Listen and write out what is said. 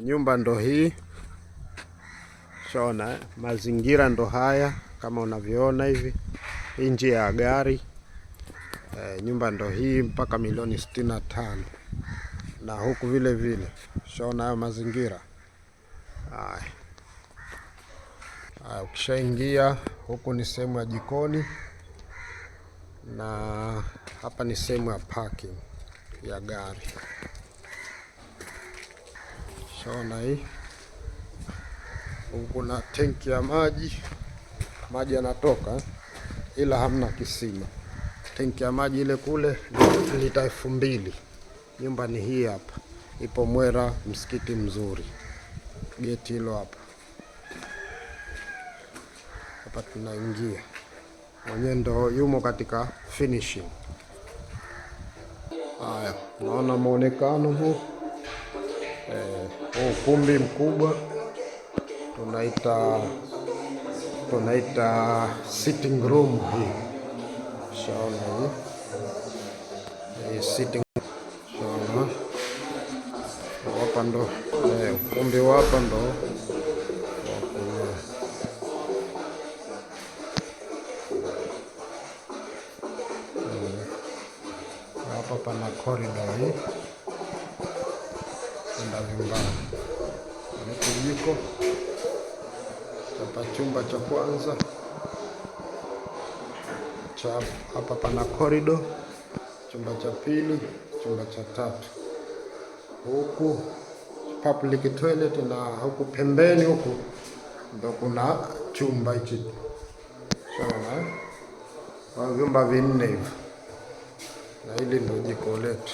Nyumba ndo hii. Shona, mazingira ndo haya kama unavyoona hivi. Hii njia ya gari. Nyumba ndo hii mpaka milioni 65. Na huku vile vile. Shona hayo mazingira. Ukishaingia huku ni sehemu ya jikoni. Na hapa ni sehemu ya parking ya gari. Shona hii. Huku na tenki ya maji. Maji yanatoka ila hamna kisima. Tenki ya maji ile kule lita 2000. Nyumba ni hii hapa. Ipo Mwera, msikiti mzuri. Geti hilo hapa. Hapa tunaingia. Mwenye ndo yumo katika finishing. Haya, naona muonekano huu. Ukumbi mkubwa. Tunaita sitting room hii. Shaona hii. Sitting. Shaona. Hapa ndo ukumbi hapa ndo. Hapa pana corridor hii. Ndio vyumbani. Ni jiko. Hapa chumba cha kwanza. Hapa pana corridor. Chumba cha pili, chumba cha tatu. Huku public toilet na huku pembeni huku ndio kuna chumba hichi. Sawa, vyumba vinne hivi. Na hili ndio jiko letu.